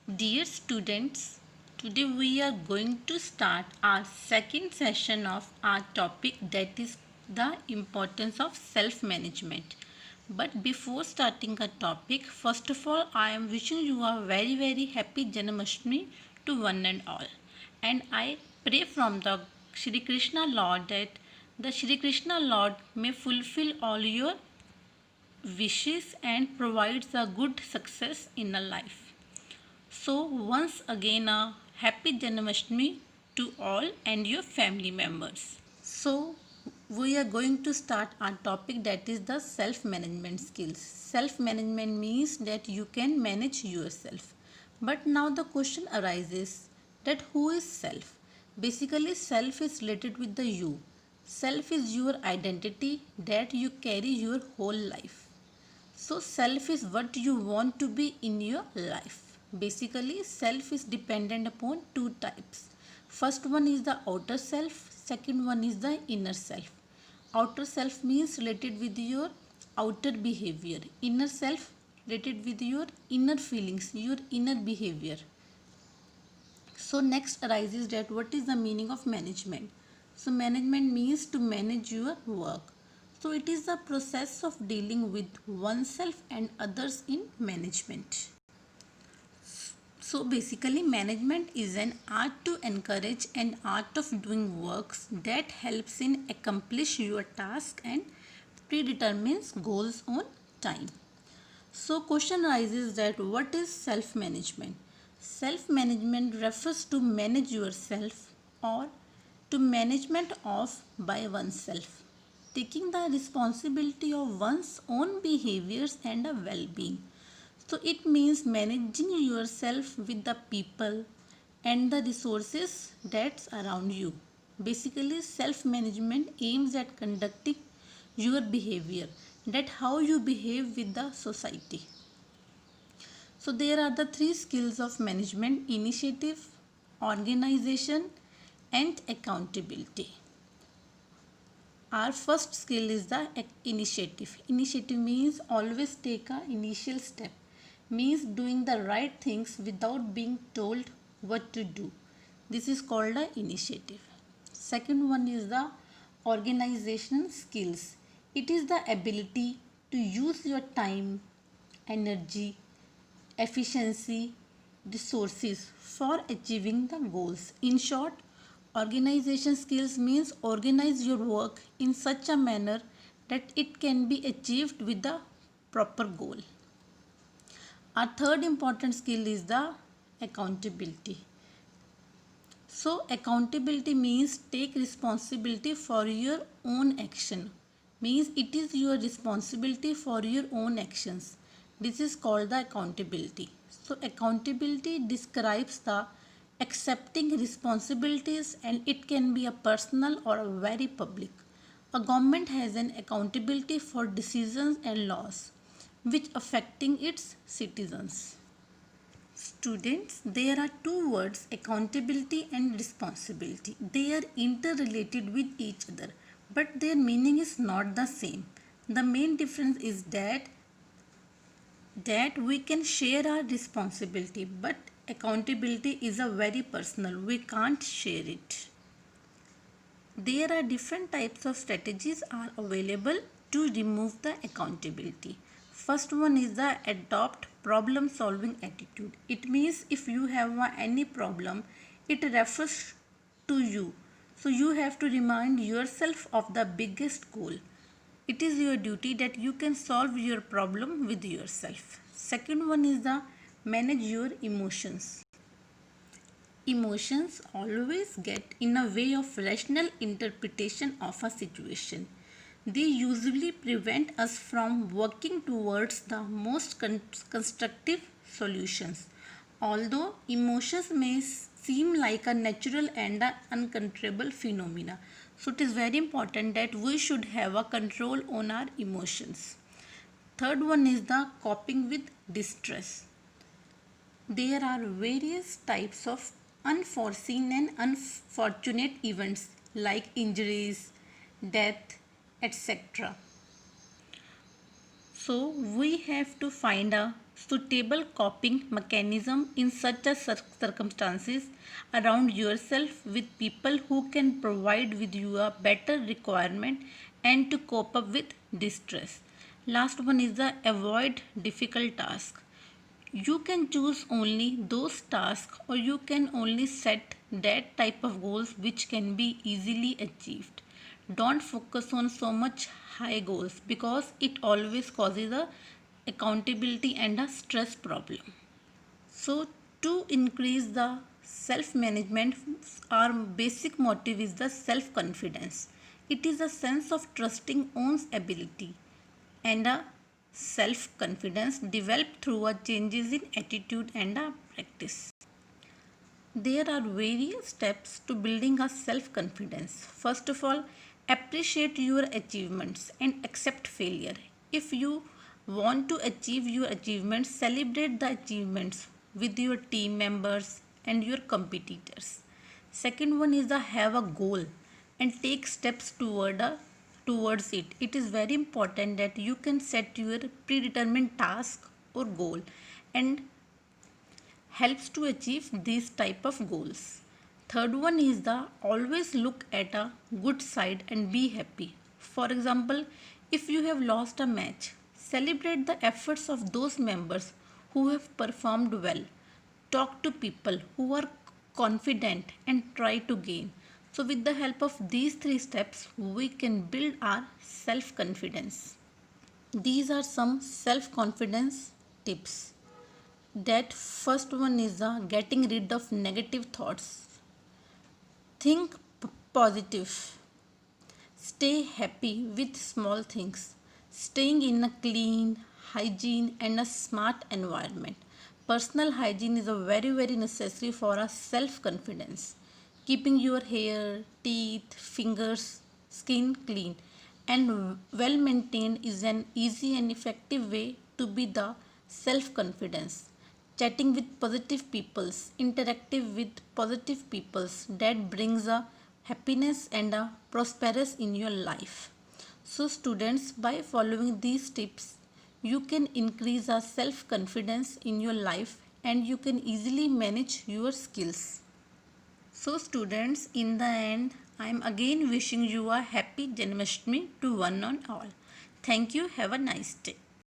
Dear students, today we are going to start our second session of our topic, that is the importance of self-management. But before starting a topic, first of all, I am wishing you a very happy Janmashtami to one and all. And I pray from the Shri Krishna Lord that the Shri Krishna Lord may fulfill all your wishes and provides a good success in a life. So once again a happy Janmashtami to all and your family members. So we are going to start our topic, that is the self management skills. Self management means that you can manage yourself. But now the question arises that who is self? Basically self is related with the you. Self is your identity that you carry your whole life. So, self is what you want to be in your life. Basically, self is dependent upon two types. First one is the outer self, second one is the inner self. Outer self means related with your outer behavior. Inner self related with your inner feelings, your inner behavior. So next arises that what is the meaning of management? So management means to manage your work. So it is the process of dealing with oneself and others in management. So basically management is an art to encourage and art of doing works that helps in accomplish your task and predetermines goals on time. So question arises that what is self-management? Self-management refers to manage yourself or to management of by oneself, taking the responsibility of one's own behaviors and a well-being. So it means managing yourself with the people and the resources that's around you. Basically, self-management aims at conducting your behavior, that how you behave with the society. So there are the three skills of management: initiative, organization and accountability. Our first skill is the initiative. Initiative means always take a initial step, means doing the right things without being told what to do. This is called a initiative. Second one is the organizational skills. It is the ability to use your time, energy, efficiency, resources for achieving the goals. In short, organization skills means organize your work in such a manner that it can be achieved with the proper goal. Our third important skill is the accountability. So accountability means take responsibility for your own action. Means it is your responsibility for your own actions. This is called the accountability. So accountability describes the accepting responsibilities, and it can be a personal or a very public. A government has an accountability for decisions and laws which affecting its citizens. Students, there are two words, accountability and responsibility. They are interrelated with each other, but their meaning is not the same. The main difference is that we can share our responsibility, but accountability is a very personal. We can't share it. There are different types of strategies are available to remove the accountability. First one is the adopt problem solving attitude. It means if you have any problem, it refers to you. So you have to remind yourself of the biggest goal. It is your duty that you can solve your problem with yourself. Second one is the manage your emotions. Emotions always get in a way of rational interpretation of a situation. They usually prevent us from working towards the most constructive solutions. Although emotions may seem like a natural and an uncontrollable phenomena, so it is very important that we should have a control on our emotions. Third one is the coping with distress. There are various types of unforeseen and unfortunate events like injuries, death, etc. So we have to find a suitable coping mechanism in such a circumstances around yourself with people who can provide with you a better requirement and to cope up with distress. Last one is the avoid difficult task. You can choose only those tasks or you can only set that type of goals which can be easily achieved. Don't focus on so much high goals because it always causes a accountability and a stress problem. So to increase the self management, our basic motive is the self confidence. It is a sense of trusting one's ability and a self confidence developed through a changes in attitude and a practice. There are various steps to building a self confidence. First of all, appreciate your achievements and accept failure. If you want to achieve your achievements, celebrate the achievements with your team members and your competitors. Second one is the have a goal and take steps towards it. It is very important that you can set your predetermined task or goal and helps to achieve these type of goals. Third one is the always look at a good side and be happy. For example, if you have lost a match, celebrate the efforts of those members who have performed well. Talk to people who are confident and try to gain. So with the help of these three steps we can build our self confidence. These are some self confidence tips. That first one is getting rid of negative thoughts. Think positive. Stay happy with small things. Staying in a clean hygiene and a smart environment. Personal hygiene is a very necessary for a self confidence. Keeping your hair, teeth, fingers, skin clean and well maintained is an easy and effective way to be the self confidence. Chatting with positive peoples, interactive with positive peoples, that brings a happiness and a prosperous in your life. So students, by following these tips you can increase a self confidence in your life and you can easily manage your skills. So students, in the end I am again wishing you a happy Janmashtami to one and all. Thank you. Have a nice day.